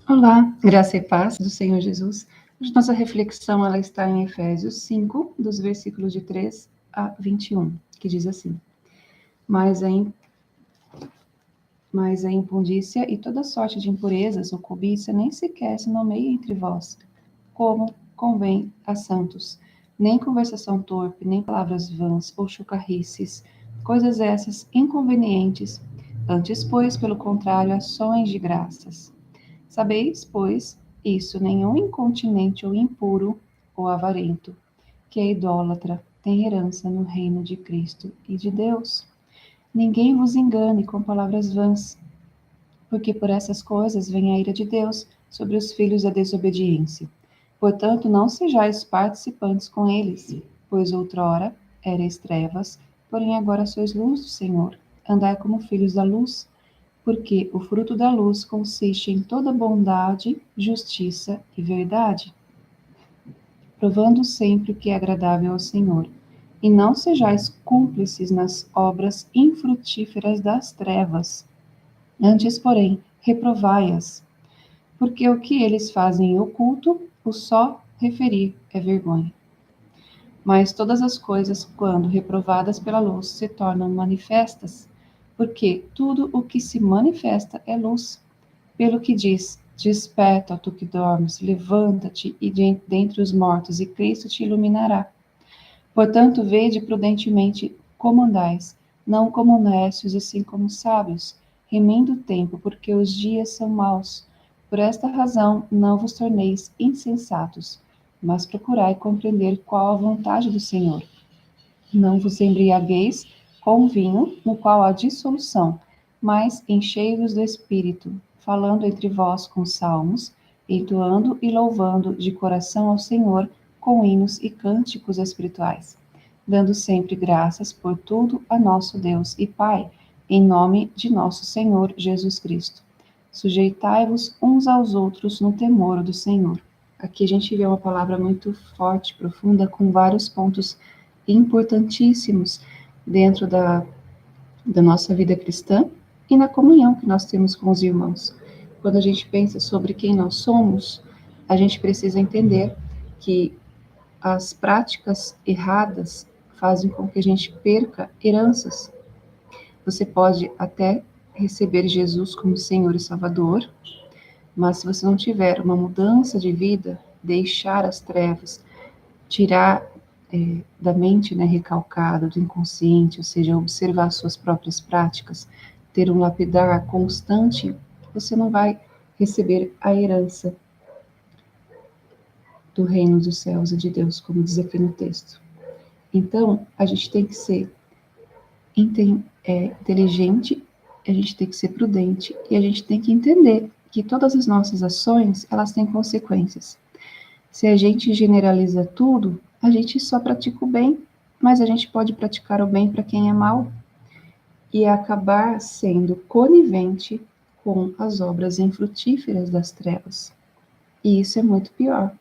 Olá, graça e paz do Senhor Jesus. Hoje nossa reflexão ela está em Efésios 5, dos versículos de 3 a 21, que diz assim: Mas a impundícia e toda sorte de impurezas ou cobiça nem sequer se nomeia entre vós, como convém a santos, nem conversação torpe, nem palavras vãs ou chocarrices, coisas essas inconvenientes, antes, pois, pelo contrário, ações de graças. Sabeis, pois, isso: nenhum incontinente ou impuro ou avarento, que é idólatra, tem herança no reino de Cristo e de Deus. Ninguém vos engane com palavras vãs, porque por essas coisas vem a ira de Deus sobre os filhos da desobediência. Portanto, não sejais participantes com eles, pois outrora erais trevas, porém agora sois luz do Senhor. Andai como filhos da luz, porque o fruto da luz consiste em toda bondade, justiça e verdade, provando sempre o que é agradável ao Senhor. E não sejais cúmplices nas obras infrutíferas das trevas, antes, porém, reprovai-as, porque o que eles fazem em oculto, o só referir é vergonha. Mas todas as coisas, quando reprovadas pela luz, se tornam manifestas, porque tudo o que se manifesta é luz. Pelo que diz: Desperta, ó tu que dormes, levanta-te e dentre os mortos, e Cristo te iluminará. Portanto, vede prudentemente como andais, não como necios, e sim como sábios, remindo o tempo, porque os dias são maus. Por esta razão, não vos torneis insensatos, mas procurai compreender qual a vontade do Senhor. Não vos embriagueis com vinho, no qual há dissolução, mas enchei-vos do Espírito, falando entre vós com salmos, entoando e louvando de coração ao Senhor com hinos e cânticos espirituais, dando sempre graças por tudo a nosso Deus e Pai, em nome de nosso Senhor Jesus Cristo. Sujeitai-vos uns aos outros no temor do Senhor. Aqui a gente vê uma palavra muito forte, profunda, com vários pontos importantíssimos dentro da nossa vida cristã e na comunhão que nós temos com os irmãos. Quando a gente pensa sobre quem nós somos, a gente precisa entender que as práticas erradas fazem com que a gente perca heranças. Você pode até receber Jesus como Senhor e Salvador, mas se você não tiver uma mudança de vida, deixar as trevas, tirar da mente, né, recalcada, do inconsciente, ou seja, observar suas próprias práticas, ter um lapidar constante, você não vai receber a herança do reino dos céus e de Deus, como diz aqui no texto. Então, a gente tem que ser inteligente, a gente tem que ser prudente e a gente tem que entender que todas as nossas ações, elas têm consequências. Se a gente generaliza tudo, a gente só pratica o bem, mas a gente pode praticar o bem para quem é mal e acabar sendo conivente com as obras infrutíferas das trevas. E isso é muito pior,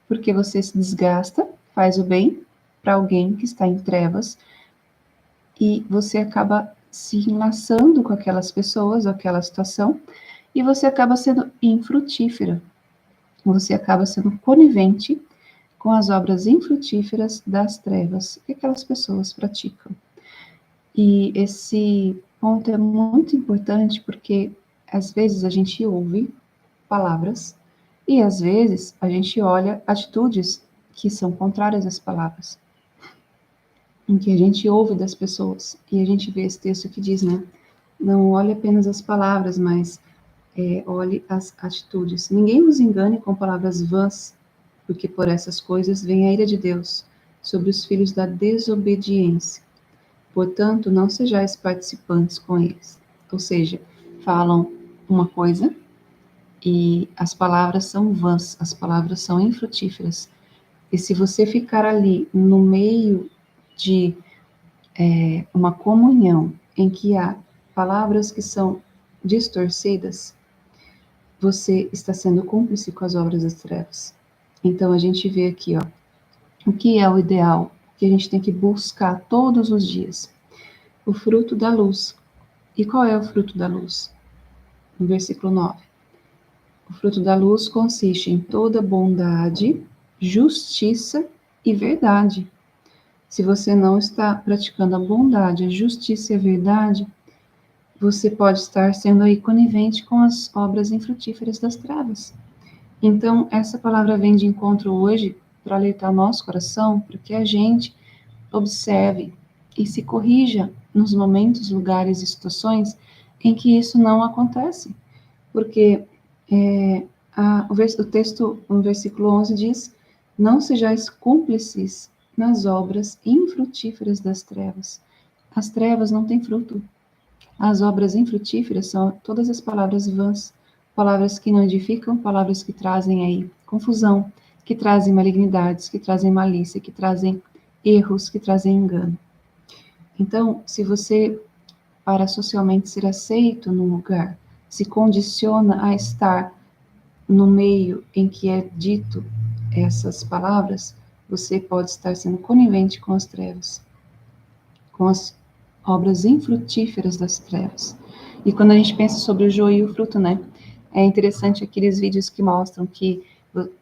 porque você se desgasta, faz o bem para alguém que está em trevas e você acaba se enlaçando com aquelas pessoas, aquela situação, e você acaba sendo infrutífera. Você acaba sendo conivente com as obras infrutíferas das trevas que aquelas pessoas praticam. E esse ponto é muito importante porque às vezes a gente ouve palavras e às vezes a gente olha atitudes que são contrárias às palavras, em que a gente ouve das pessoas e a gente vê esse texto que diz, né? Não olhe apenas as palavras, mas olhe as atitudes. Ninguém vos engane com palavras vãs, porque por essas coisas vem a ira de Deus sobre os filhos da desobediência. Portanto, não sejais participantes com eles. Ou seja, falam uma coisa e as palavras são vãs, as palavras são infrutíferas. E se você ficar ali no meio de uma comunhão em que há palavras que são distorcidas, você está sendo cúmplice com as obras das trevas. Então a gente vê aqui, ó, o que é o ideal, que a gente tem que buscar todos os dias. O fruto da luz. E qual é o fruto da luz? No versículo 9. O fruto da luz consiste em toda bondade, justiça e verdade. Se você não está praticando a bondade, a justiça e a verdade, você pode estar sendo aí conivente com as obras infrutíferas das trevas. Então, essa palavra vem de encontro hoje para alertar o nosso coração, para que a gente observe e se corrija nos momentos, lugares e situações em que isso não acontece. Porque o texto, no versículo 11, diz: não sejais cúmplices nas obras infrutíferas das trevas. As trevas não têm fruto. As obras infrutíferas são todas as palavras vãs, palavras que não edificam, palavras que trazem aí confusão, que trazem malignidades, que trazem malícia, que trazem erros, que trazem engano. Então, se você, para socialmente ser aceito num lugar, se condiciona a estar no meio em que é dito essas palavras, você pode estar sendo conivente com as trevas, com as obras infrutíferas das trevas. E quando a gente pensa sobre o joio e o fruto, né? É interessante aqueles vídeos que mostram que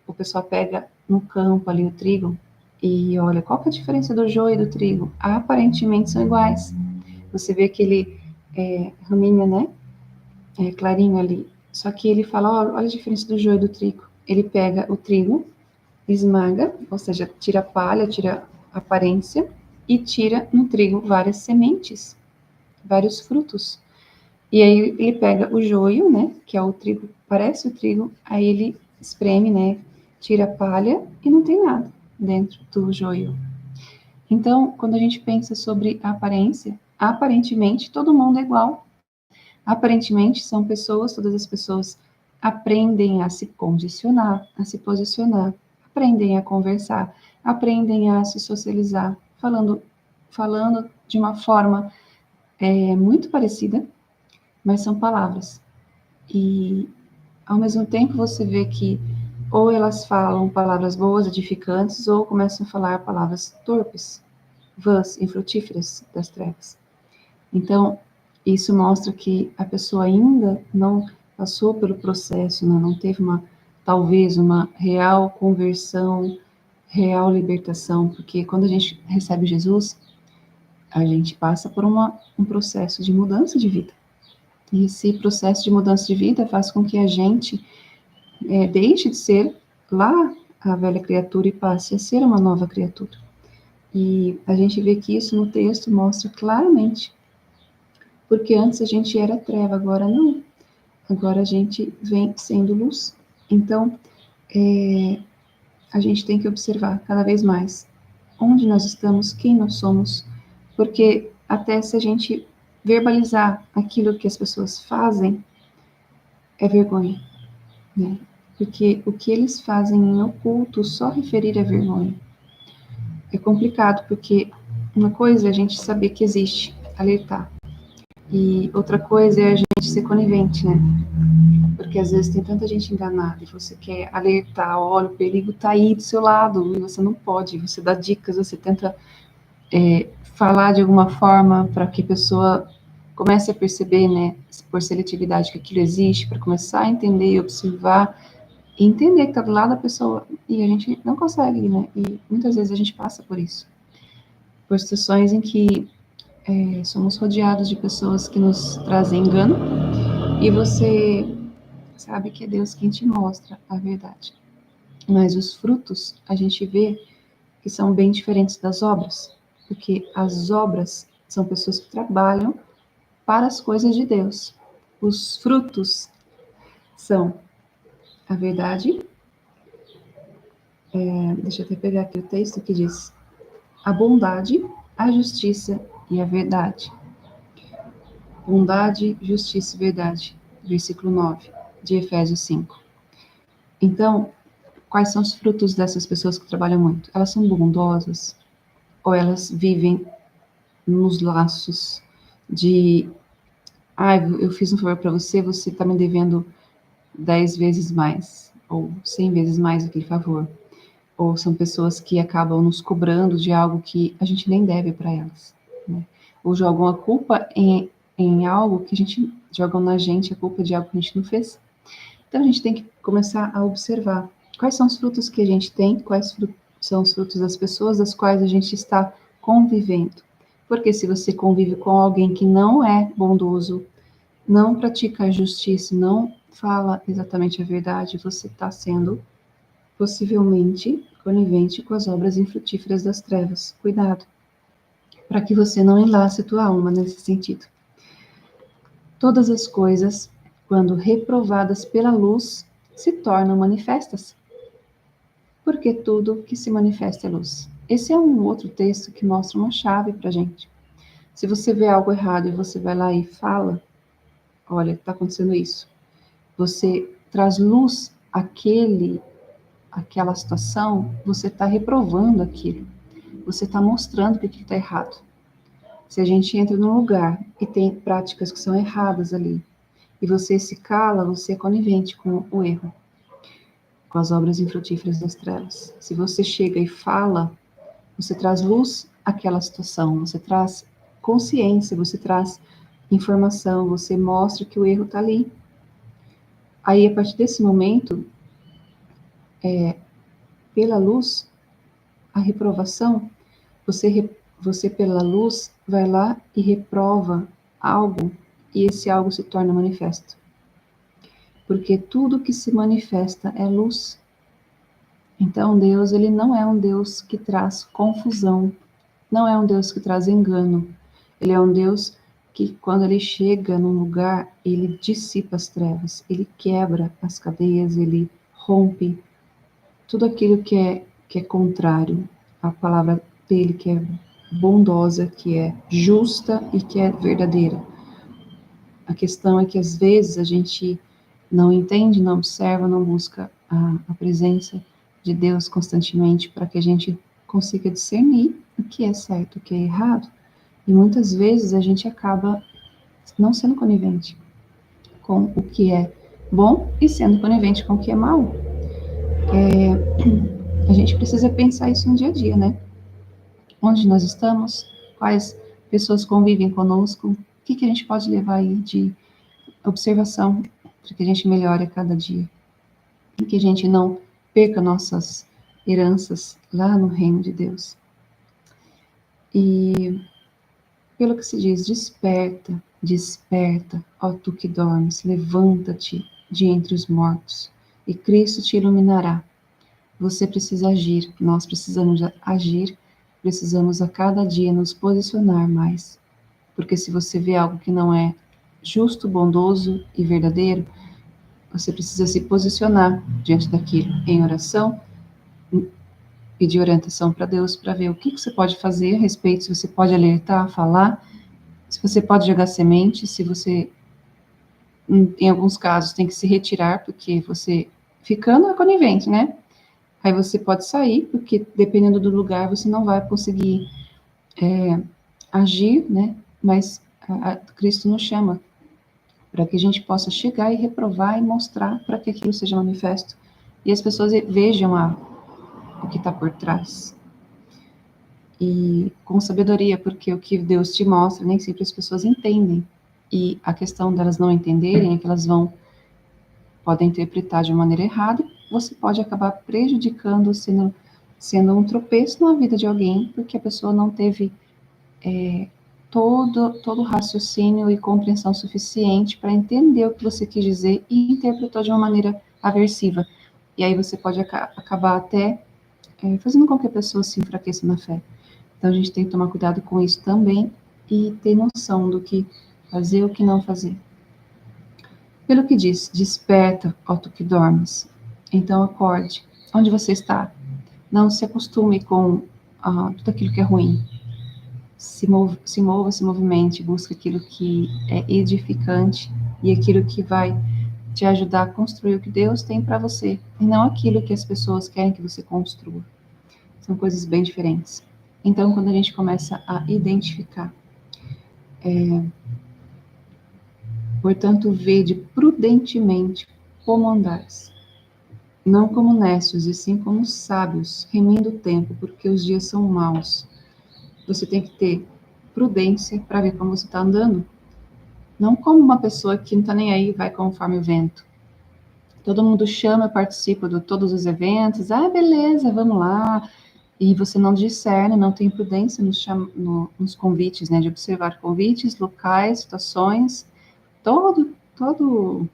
o pessoal pega no campo ali o trigo e olha, qual que é a diferença do joio e do trigo? Aparentemente são iguais. Você vê aquele raminho, né? Clarinho ali. Só que ele fala, olha a diferença do joio e do trigo. Ele pega o trigo, esmaga, ou seja, tira a palha, tira a aparência e tira no trigo várias sementes, vários frutos. E aí ele pega o joio, né, que é o trigo, parece o trigo, aí ele espreme, né, tira a palha e não tem nada dentro do joio. Então, quando a gente pensa sobre a aparência, aparentemente todo mundo é igual. Aparentemente são pessoas, todas as pessoas aprendem a se condicionar, a se posicionar, aprendem a conversar, aprendem a se socializar, falando de uma forma muito parecida, mas são palavras. E, ao mesmo tempo, você vê que ou elas falam palavras boas, edificantes, ou começam a falar palavras torpes, vãs, infrutíferas das trevas. Então, isso mostra que a pessoa ainda não passou pelo processo, né? Não teve talvez uma real conversão, real libertação, porque quando a gente recebe Jesus, a gente passa por um processo de mudança de vida. E esse processo de mudança de vida faz com que a gente deixe de ser lá a velha criatura e passe a ser uma nova criatura. E a gente vê que isso no texto mostra claramente, porque antes a gente era treva, agora não. Agora a gente vem sendo luz. Então, a gente tem que observar cada vez mais onde nós estamos, quem nós somos, porque até se a gente verbalizar aquilo que as pessoas fazem, é vergonha, né? Porque o que eles fazem em oculto, só referir é vergonha. É complicado, porque uma coisa é a gente saber que existe, alertar. E outra coisa é a gente ser conivente, né? Porque às vezes tem tanta gente enganada e você quer alertar, olha, o perigo tá aí do seu lado e você não pode, você dá dicas, você tenta falar de alguma forma para que a pessoa comece a perceber, né, por seletividade, que aquilo existe, para começar a entender e observar e entender que está do lado da pessoa e a gente não consegue, né? E muitas vezes a gente passa por isso, por situações em que somos rodeados de pessoas que nos trazem engano e você sabe que é Deus quem te mostra a verdade. Mas os frutos a gente vê que são bem diferentes das obras, porque as obras são pessoas que trabalham para as coisas de Deus. Os frutos são a verdade. Deixa eu até pegar aqui o texto que diz: a bondade, a justiça e a verdade. Bondade, justiça e verdade. Versículo 9 de Efésios 5. Então, quais são os frutos dessas pessoas que trabalham muito? Elas são bondosas ou elas vivem nos laços de eu fiz um favor para você, você está me devendo 10 vezes mais, ou 100 vezes mais aquele favor. Ou são pessoas que acabam nos cobrando de algo que a gente nem deve para elas, né? Ou jogam a culpa em algo que a gente, jogam na gente a culpa de algo que a gente não fez. Então a gente tem que começar a observar quais são os frutos que a gente tem, são os frutos das pessoas das quais a gente está convivendo. Porque se você convive com alguém que não é bondoso, não pratica a justiça, não fala exatamente a verdade, você está sendo possivelmente conivente com as obras infrutíferas das trevas. Cuidado, para que você não enlace a tua alma nesse sentido. Todas as coisas, quando reprovadas pela luz, se tornam manifestas, porque tudo que se manifesta é luz. Esse é um outro texto que mostra uma chave para a gente. Se você vê algo errado e você vai lá e fala, olha, está acontecendo isso. Você traz luz àquela situação, você está reprovando aquilo. Você está mostrando que aquilo está errado. Se a gente entra num lugar e tem práticas que são erradas ali, e você se cala, você é conivente com o erro, com as obras infrutíferas das trevas. Se você chega e fala, você traz luz àquela situação, você traz consciência, você traz informação, você mostra que o erro está ali. Aí, a partir desse momento, pela luz, a reprovação, você pela luz vai lá e reprova algo, e esse algo se torna manifesto. Porque tudo que se manifesta é luz. Então Deus, ele não é um Deus que traz confusão, não é um Deus que traz engano. Ele é um Deus que, quando ele chega num lugar, ele dissipa as trevas, ele quebra as cadeias, ele rompe tudo aquilo que é contrário à palavra dele, que é bondosa, que é justa e que é verdadeira. A questão é que às vezes a gente não entende, não observa, não busca a presença de Deus constantemente para que a gente consiga discernir o que é certo, o que é errado. E muitas vezes a gente acaba não sendo conivente com o que é bom e sendo conivente com o que é mal. A gente precisa pensar isso no dia a dia, né? Onde nós estamos, quais pessoas convivem conosco, o que a gente pode levar aí de observação para que a gente melhore a cada dia e que a gente não perca nossas heranças lá no reino de Deus. E pelo que se diz, desperta, desperta, ó tu que dormes, levanta-te de entre os mortos, e Cristo te iluminará. Você precisa agir, nós precisamos agir, precisamos a cada dia nos posicionar mais. Porque se você vê algo que não é justo, bondoso e verdadeiro, você precisa se posicionar diante daquilo em oração, pedir orientação para Deus para ver o que você pode fazer a respeito, se você pode alertar, falar, se você pode jogar semente, se você, em alguns casos, tem que se retirar, porque você ficando é conivente, né? Aí você pode sair, porque dependendo do lugar você não vai conseguir agir, né? Mas Cristo nos chama para que a gente possa chegar e reprovar e mostrar para que aquilo seja manifesto e as pessoas vejam o que está por trás. E com sabedoria, porque o que Deus te mostra nem sempre as pessoas entendem. E a questão delas não entenderem é que elas podem interpretar de uma maneira errada, você pode acabar prejudicando, sendo um tropeço na vida de alguém, porque a pessoa não teve todo o raciocínio e compreensão suficiente para entender o que você quis dizer e interpretou de uma maneira aversiva. E aí você pode acabar até fazendo com que a pessoa se enfraqueça na fé. Então a gente tem que tomar cuidado com isso também e ter noção do que fazer e o que não fazer. Pelo que diz, desperta, ó tu que dormes. Então acorde. Onde você está? Não se acostume com tudo aquilo que é ruim. Se movimente, busca aquilo que é edificante e aquilo que vai te ajudar a construir o que Deus tem para você, e não aquilo que as pessoas querem que você construa. São coisas bem diferentes. Então, quando a gente começa a identificar, portanto, vede prudentemente como andares, não como necios, e sim como sábios, remindo o tempo, porque os dias são maus. Você tem que ter prudência para ver como você está andando. Não como uma pessoa que não está nem aí, vai conforme o vento. Todo mundo chama, eu participo de todos os eventos. Ah, beleza, vamos lá. E você não discerne, não tem prudência nos convites, né? De observar convites, locais, situações, todo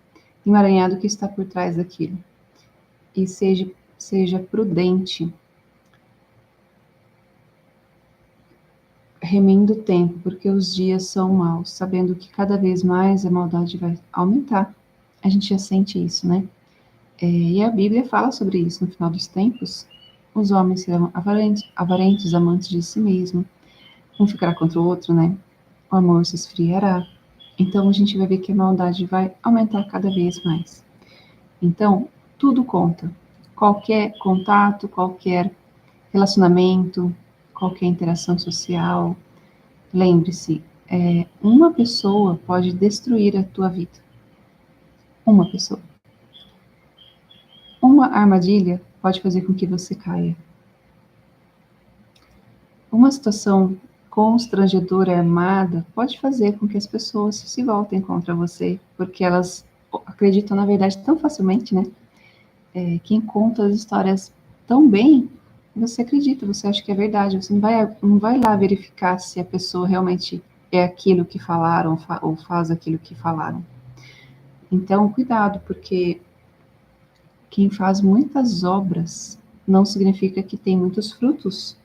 emaranhado que está por trás daquilo. E seja prudente, remendo o tempo, porque os dias são maus, sabendo que cada vez mais a maldade vai aumentar. A gente já sente isso, né? E a Bíblia fala sobre isso no final dos tempos. Os homens serão avarentos, amantes de si mesmo. Um ficará contra o outro, né? O amor se esfriará. Então a gente vai ver que a maldade vai aumentar cada vez mais. Então, tudo conta. Qualquer contato, qualquer relacionamento, qualquer interação social. Lembre-se, uma pessoa pode destruir a tua vida. Uma pessoa. Uma armadilha pode fazer com que você caia. Uma situação constrangedora armada pode fazer com que as pessoas se voltem contra você, porque elas acreditam na verdade tão facilmente, né? Quem conta as histórias tão bem, você acredita, você acha que é verdade, você não vai lá verificar se a pessoa realmente é aquilo que falaram ou faz aquilo que falaram. Então, cuidado, porque quem faz muitas obras não significa que tem muitos frutos.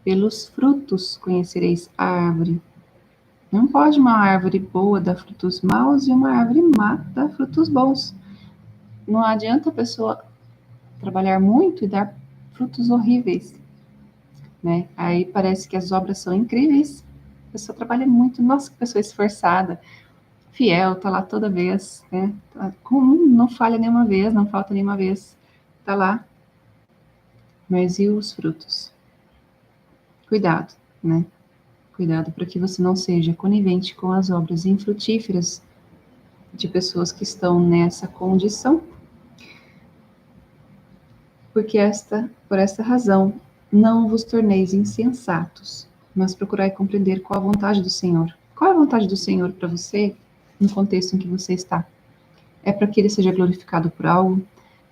Pelos frutos conhecereis a árvore. Não pode uma árvore boa dar frutos maus e uma árvore má dar frutos bons. Não adianta a pessoa trabalhar muito e dar frutos horríveis, né? Aí parece que as obras são incríveis. A pessoa trabalha muito, nossa, que pessoa esforçada, fiel, tá lá toda vez, né? Não falha nenhuma vez, não falta nenhuma vez, tá lá. Mas e os frutos? Cuidado, né? Cuidado para que você não seja conivente com as obras infrutíferas de pessoas que estão nessa condição. Porque por esta razão, não vos torneis insensatos, mas procurai compreender qual a vontade do Senhor. Qual é a vontade do Senhor para você, no contexto em que você está? É para que ele seja glorificado por algo?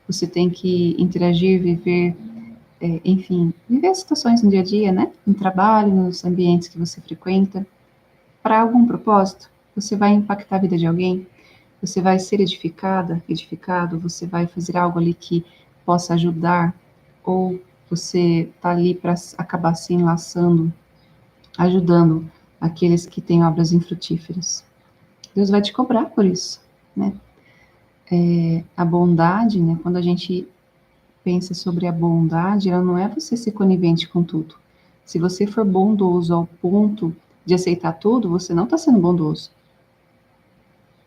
Você tem que interagir, viver, enfim, viver as situações no dia a dia, né? No trabalho, nos ambientes que você frequenta, para algum propósito? Você vai impactar a vida de alguém? Você vai ser edificado? Você vai fazer algo ali que possa ajudar? Ou você está ali para acabar se enlaçando, ajudando aqueles que têm obras infrutíferas? Deus vai te cobrar por isso, né? A bondade, né? Quando a gente pensa sobre a bondade, ela não é você ser conivente com tudo. Se você for bondoso ao ponto de aceitar tudo, você não está sendo bondoso.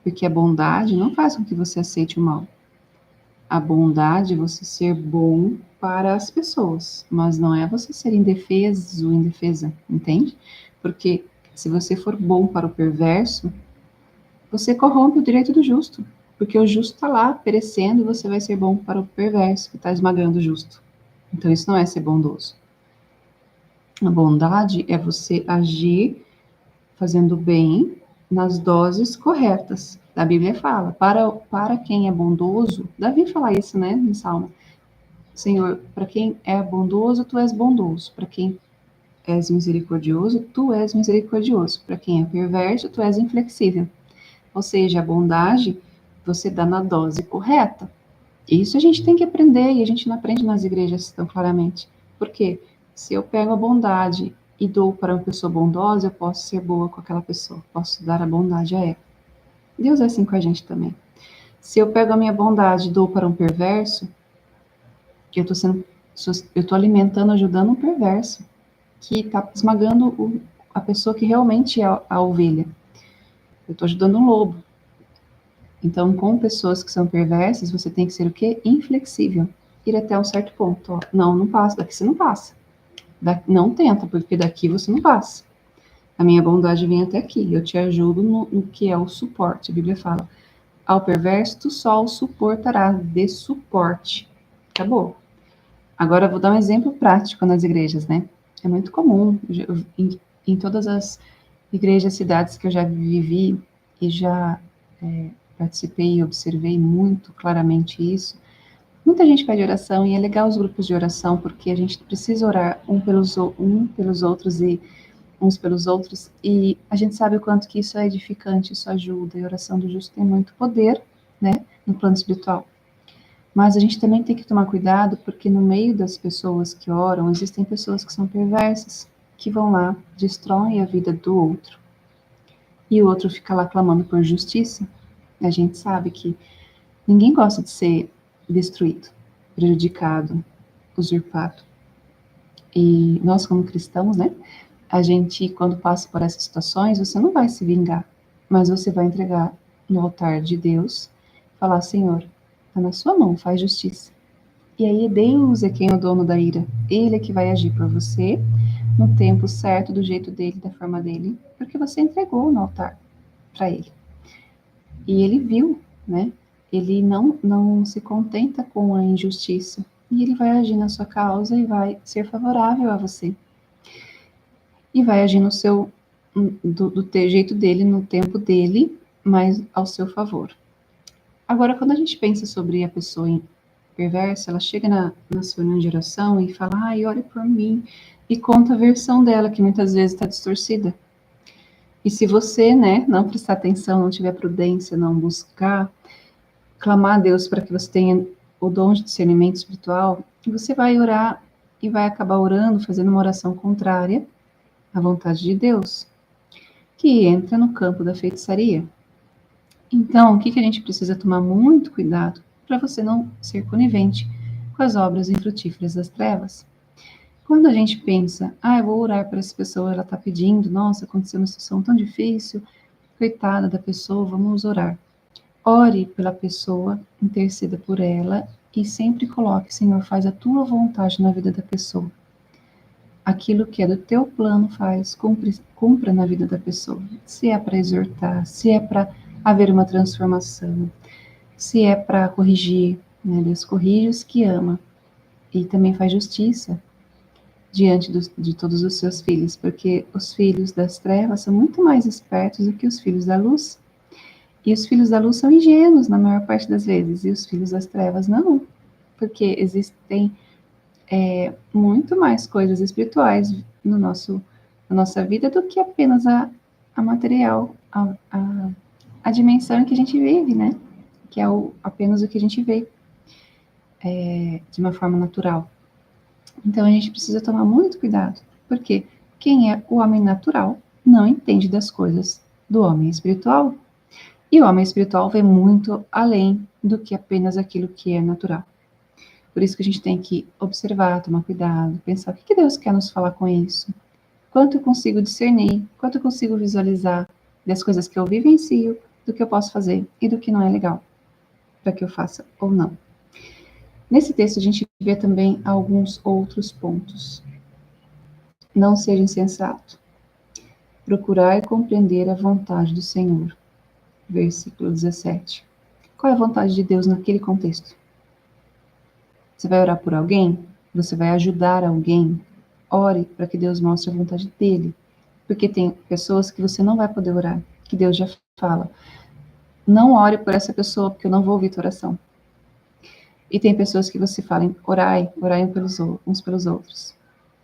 Porque a bondade não faz com que você aceite o mal. A bondade é você ser bom para as pessoas, mas não é você ser indefeso ou indefesa, entende? Porque se você for bom para o perverso, você corrompe o direito do justo. Porque o justo está lá perecendo e você vai ser bom para o perverso, que está esmagando o justo. Então isso não é ser bondoso. A bondade é você agir fazendo bem nas doses corretas. A Bíblia fala, para quem é bondoso, Davi fala isso, né, no Salmo. Senhor, para quem é bondoso, tu és bondoso. Para quem és misericordioso, tu és misericordioso. Para quem é perverso, tu és inflexível. Ou seja, a bondade você dá na dose correta. Isso a gente tem que aprender e a gente não aprende nas igrejas tão claramente. Por quê? Se eu pego a bondade e dou para uma pessoa bondosa, eu posso ser boa com aquela pessoa, posso dar a bondade a ela. Deus é assim com a gente também. Se eu pego a minha bondade e dou para um perverso, eu estou alimentando, ajudando um perverso, que está esmagando a pessoa que realmente é a ovelha. Eu estou ajudando um lobo. Então, com pessoas que são perversas, você tem que ser o quê? Inflexível. Ir até um certo ponto. Ó, não passa, daqui você não passa. Não tenta, porque daqui você não passa. A minha bondade vem até aqui. Eu te ajudo no que é o suporte. A Bíblia fala, ao perverso tu só o suportarás, dê suporte. Acabou. Agora eu vou dar um exemplo prático nas igrejas, né? É muito comum, em todas as igrejas, cidades que eu já vivi e já participei e observei muito claramente isso. Muita gente pede oração e é legal os grupos de oração porque a gente precisa orar um pelos outros e uns pelos outros e a gente sabe o quanto que isso é edificante, isso ajuda e a oração do justo tem muito poder, né, no plano espiritual. Mas a gente também tem que tomar cuidado porque no meio das pessoas que oram existem pessoas que são perversas, que vão lá, destroem a vida do outro e o outro fica lá clamando por justiça. A gente sabe que ninguém gosta de ser destruído, prejudicado, usurpado. E nós, como cristãos, né? A gente, quando passa por essas situações, você não vai se vingar, mas você vai entregar no altar de Deus, falar: Senhor, está na sua mão, faz justiça. E aí Deus é quem é o dono da ira. Ele é que vai agir por você no tempo certo, do jeito dele, da forma dele, porque você entregou no altar para ele. E ele viu, né? Ele não se contenta com a injustiça. E ele vai agir na sua causa e vai ser favorável a você. E vai agir no seu, do jeito dele, no tempo dele, mas ao seu favor. Agora, quando a gente pensa sobre a pessoa perversa, ela chega na sua reunião de oração e fala: ai, ore por mim, e conta a versão dela, que muitas vezes está distorcida. E se você, né, não prestar atenção, não tiver prudência, não buscar, clamar a Deus para que você tenha o dom de discernimento espiritual, você vai orar e vai acabar orando, fazendo uma oração contrária à vontade de Deus, que entra no campo da feitiçaria. Então, o que a gente precisa tomar muito cuidado para você não ser conivente com as obras infrutíferas das trevas. Quando a gente pensa: eu vou orar para essa pessoa, ela está pedindo, nossa, aconteceu uma situação tão difícil, coitada da pessoa, vamos orar. Ore pela pessoa, interceda por ela e sempre coloque: Senhor, faz a tua vontade na vida da pessoa. Aquilo que é do teu plano, faz, cumpra na vida da pessoa. Se é para exortar, se é para haver uma transformação, se é para corrigir, né? Deus corrige os que ama e também faz justiça diante de todos os seus filhos, porque os filhos das trevas são muito mais espertos do que os filhos da luz. E os filhos da luz são ingênuos na maior parte das vezes, e os filhos das trevas não, porque existem muito mais coisas espirituais na nossa vida do que apenas a material, a dimensão em que a gente vive, né? Que é apenas o que a gente vê de uma forma natural. Então a gente precisa tomar muito cuidado, porque quem é o homem natural não entende das coisas do homem espiritual. E o homem espiritual vê muito além do que apenas aquilo que é natural. Por isso que a gente tem que observar, tomar cuidado, pensar: o que Deus quer nos falar com isso? Quanto eu consigo discernir, quanto eu consigo visualizar das coisas que eu vivencio, do que eu posso fazer e do que não é legal, para que eu faça ou não. Nesse texto a gente vê também alguns outros pontos. Não seja insensato. Procurar compreender a vontade do Senhor. Versículo 17. Qual é a vontade de Deus naquele contexto? Você vai orar por alguém? Você vai ajudar alguém? Ore para que Deus mostre a vontade dele. Porque tem pessoas que você não vai poder orar, que Deus já fala: não ore por essa pessoa, porque eu não vou ouvir tua oração. E tem pessoas que você fala: orai uns pelos outros.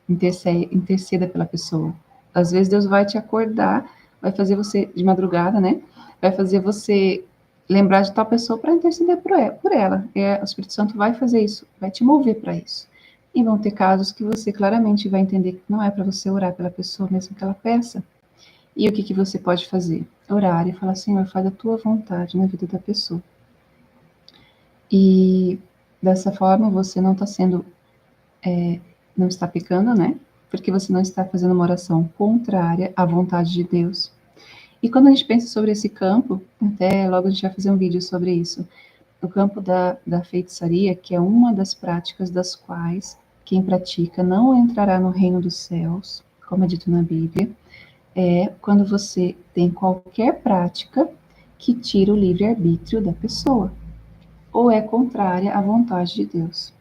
Interceda pela pessoa. Às vezes Deus vai te acordar, vai fazer você, de madrugada, né? Vai fazer você lembrar de tal pessoa para interceder por ela. O Espírito Santo vai fazer isso, vai te mover para isso. E vão ter casos que você claramente vai entender que não é para você orar pela pessoa, mesmo que ela peça. E o que você pode fazer? Orar e falar: Senhor, faz a tua vontade na vida da pessoa. E dessa forma você não está sendo, não está pecando, né? Porque você não está fazendo uma oração contrária à vontade de Deus. E quando a gente pensa sobre esse campo, até logo a gente vai fazer um vídeo sobre isso, o campo da feitiçaria, que é uma das práticas das quais quem pratica não entrará no reino dos céus, como é dito na Bíblia, é quando você tem qualquer prática que tira o livre-arbítrio da pessoa, ou é contrária à vontade de Deus.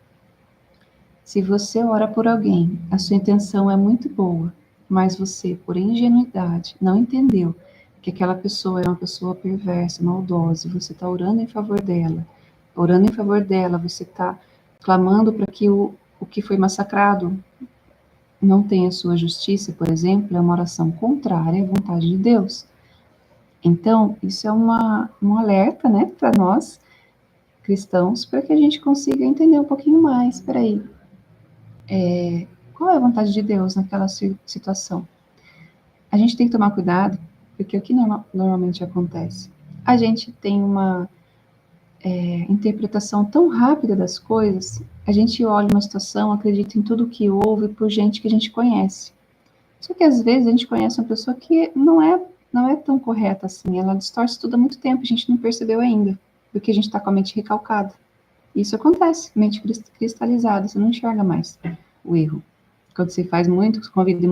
Se você ora por alguém, a sua intenção é muito boa, mas você, por ingenuidade, não entendeu que aquela pessoa é uma pessoa perversa, maldosa, e você está orando em favor dela. Orando em favor dela, você está clamando para que o que foi massacrado não tenha sua justiça, por exemplo, é uma oração contrária à vontade de Deus. Então, isso é um alerta, né, para nós, cristãos, para que a gente consiga entender um pouquinho mais. Espera aí, qual é a vontade de Deus naquela situação? A gente tem que tomar cuidado, porque o que normalmente acontece? A gente tem uma interpretação tão rápida das coisas, a gente olha uma situação, acredita em tudo que ouve por gente que a gente conhece. Só que às vezes a gente conhece uma pessoa que não é tão correta assim, ela distorce tudo há muito tempo, a gente não percebeu ainda, porque a gente está com a mente recalcada. Isso acontece, mente cristalizada, você não enxerga mais o erro. Quando você faz muito, convive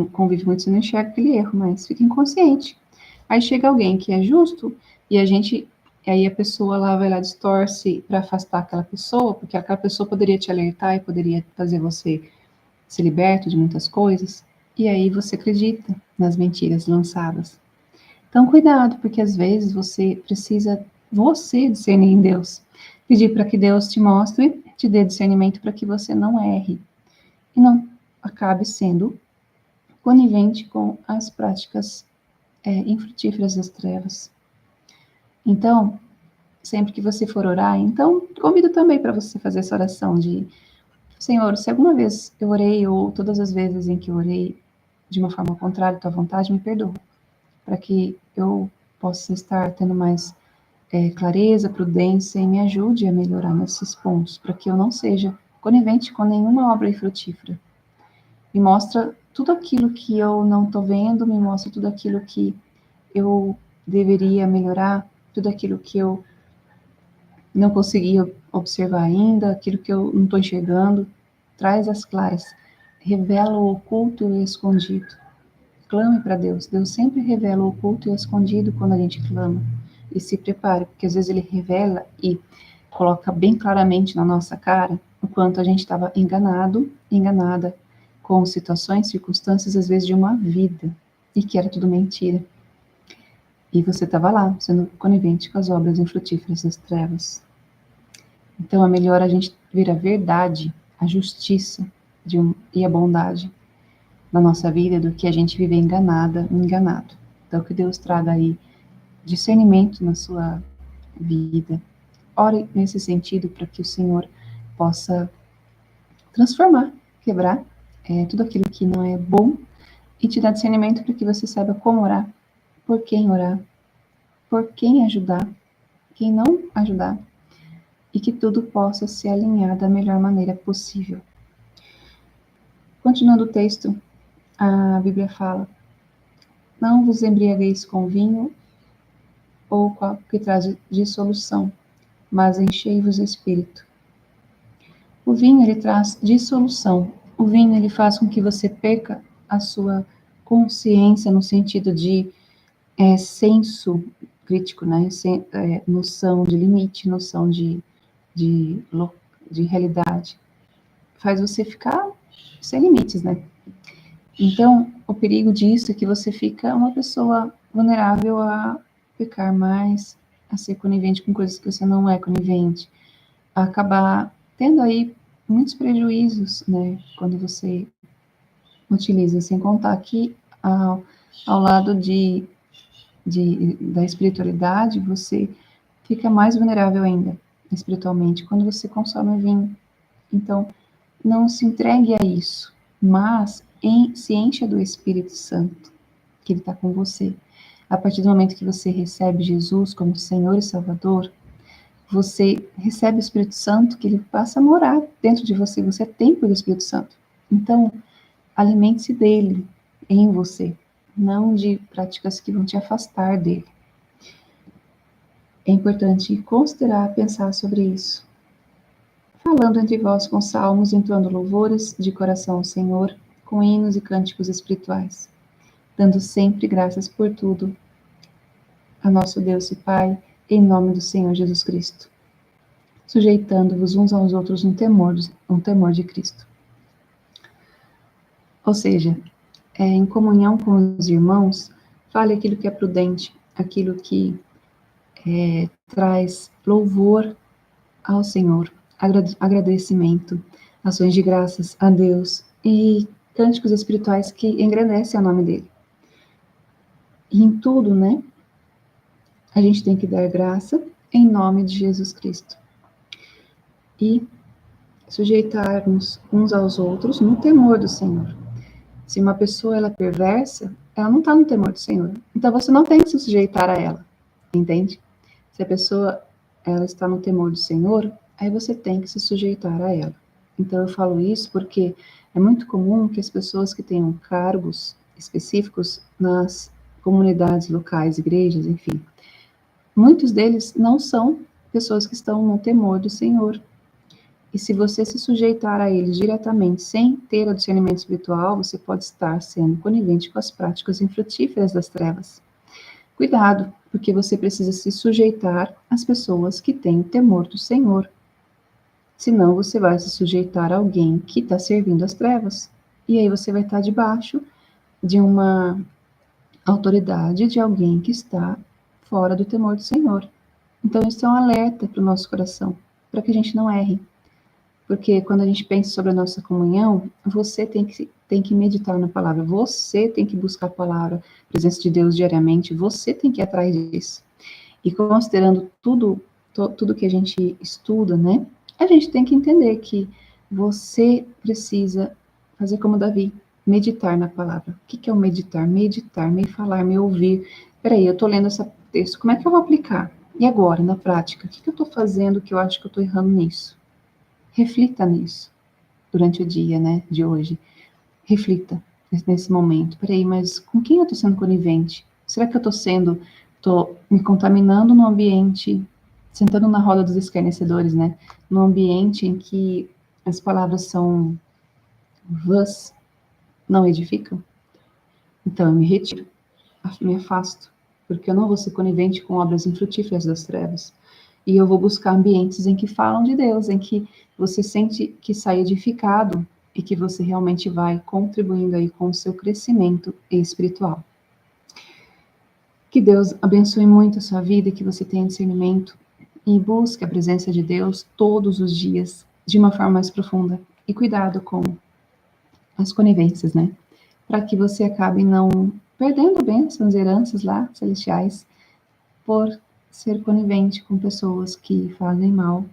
muito, você não enxerga aquele erro, mas fica inconsciente. Aí chega alguém que é justo e aí a pessoa lá vai lá distorce para afastar aquela pessoa, porque aquela pessoa poderia te alertar e poderia fazer você se liberto de muitas coisas, e aí você acredita nas mentiras lançadas. Então, cuidado, porque às vezes você discernir em Deus, pedir para que Deus te mostre, te dê discernimento para que você não erre e não acabe sendo conivente com as práticas infrutíferas das trevas. Então, sempre que você for orar, então convido também para você fazer essa oração de Senhor, se alguma vez eu orei ou todas as vezes em que eu orei de uma forma contrária à tua vontade, me perdoa, para que eu possa estar tendo mais clareza, prudência e me ajude a melhorar nesses pontos, para que eu não seja conivente com nenhuma obra infrutífera. Me mostra tudo aquilo que eu não estou vendo, me mostra tudo aquilo que eu deveria melhorar, tudo aquilo que eu não consegui observar ainda, aquilo que eu não estou enxergando, traz as claras, revela o oculto e o escondido. Clame para Deus. Deus sempre revela o oculto e o escondido quando a gente clama. E se prepare, porque às vezes Ele revela e coloca bem claramente na nossa cara o quanto a gente estava enganado, enganada com situações, circunstâncias, às vezes de uma vida, e que era tudo mentira. E você estava lá, sendo conivente com as obras infrutíferas das trevas. Então é melhor a gente ver a verdade, a justiça e a bondade na nossa vida do que a gente viver enganada, enganado. Então que Deus traga aí discernimento na sua vida. Ore nesse sentido para que o Senhor possa transformar, quebrar tudo aquilo que não é bom e te dar discernimento para que você saiba como orar, por quem ajudar, quem não ajudar, e que tudo possa se alinhar da melhor maneira possível. Continuando o texto, a Bíblia fala: não vos embriagueis com vinho ou com que traz dissolução, mas enchei-vos o espírito. O vinho, ele traz dissolução. O vinho, ele faz com que você perca a sua consciência no sentido de senso crítico, né? Noção de limite, noção de, de realidade. Faz você ficar sem limites, né? Então, o perigo disso é que você fica uma pessoa vulnerável a pecar mais, a ser conivente com coisas que você não é conivente, a acabar tendo aí muitos prejuízos, né, quando você utiliza, sem contar que ao lado da espiritualidade, você fica mais vulnerável ainda, espiritualmente, quando você consome vinho. Então, não se entregue a isso, mas se encha do Espírito Santo, que Ele está com você. A partir do momento que você recebe Jesus como Senhor e Salvador, você recebe o Espírito Santo, que Ele passa a morar dentro de você. Você é templo do Espírito Santo. Então, alimente-se dele em você, não de práticas que vão te afastar dele. É importante considerar, pensar sobre isso. Falando entre vós com salmos, entoando louvores de coração ao Senhor, com hinos e cânticos espirituais, dando sempre graças por tudo a nosso Deus e Pai, em nome do Senhor Jesus Cristo, sujeitando-vos uns aos outros no temor de Cristo. Ou seja, em comunhão com os irmãos, fale aquilo que é prudente, aquilo que traz louvor ao Senhor, agradecimento, ações de graças a Deus e cânticos espirituais que engrandecem o nome dele. E em tudo, né, a gente tem que dar graça em nome de Jesus Cristo. E sujeitar-nos uns aos outros no temor do Senhor. Se uma pessoa ela é perversa, ela não está no temor do Senhor. Então você não tem que se sujeitar a ela, entende? Se a pessoa ela está no temor do Senhor, aí você tem que se sujeitar a ela. Então eu falo isso porque é muito comum que as pessoas que tenham cargos específicos nas comunidades locais, igrejas, enfim, muitos deles não são pessoas que estão no temor do Senhor. E se você se sujeitar a eles diretamente, sem ter o discernimento espiritual, você pode estar sendo conivente com as práticas infrutíferas das trevas. Cuidado, porque você precisa se sujeitar às pessoas que têm o temor do Senhor. Senão você vai se sujeitar a alguém que está servindo as trevas. E aí você vai estar debaixo de uma autoridade de alguém que está fora do temor do Senhor. Então isso é um alerta para o nosso coração, para que a gente não erre. Porque quando a gente pensa sobre a nossa comunhão, você tem que meditar na palavra, você tem que buscar a palavra, a presença de Deus diariamente, você tem que ir atrás disso. E considerando tudo que a gente estuda, né, a gente tem que entender que você precisa fazer como Davi, meditar na palavra. O que é o meditar? Meditar, me falar, me ouvir. Peraí, eu estou lendo esse texto, como é que eu vou aplicar? E agora, na prática, o que eu estou fazendo que eu acho que eu estou errando nisso? Reflita nisso durante o dia, né, de hoje. Reflita nesse momento. Peraí, mas com quem eu estou sendo conivente? Será que eu estou me contaminando no ambiente, sentando na roda dos escarnecedores, né? No ambiente em que as palavras são vãs, não edificam? Então eu me retiro, me afasto, porque eu não vou ser conivente com obras infrutíferas das trevas. E eu vou buscar ambientes em que falam de Deus, em que você sente que sai edificado e que você realmente vai contribuindo aí com o seu crescimento espiritual. Que Deus abençoe muito a sua vida e que você tenha discernimento e busque a presença de Deus todos os dias de uma forma mais profunda. E cuidado com as conivências, né? Para que você acabe não perdendo bênçãos, heranças lá celestiais por ser conivente com pessoas que fazem mal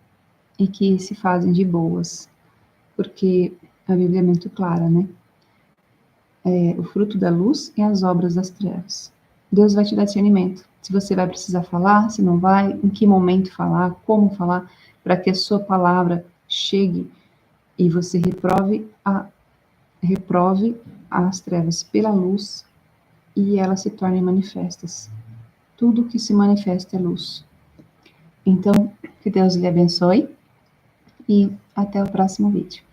e que se fazem de boas, porque a Bíblia é muito clara, né? O fruto da luz e as obras das trevas. Deus vai te dar discernimento. Se você vai precisar falar, se não vai, em que momento falar, como falar, para que a sua palavra chegue e você reprove as trevas pela luz e elas se tornem manifestas. Tudo que se manifesta é luz. Então, que Deus lhe abençoe e até o próximo vídeo.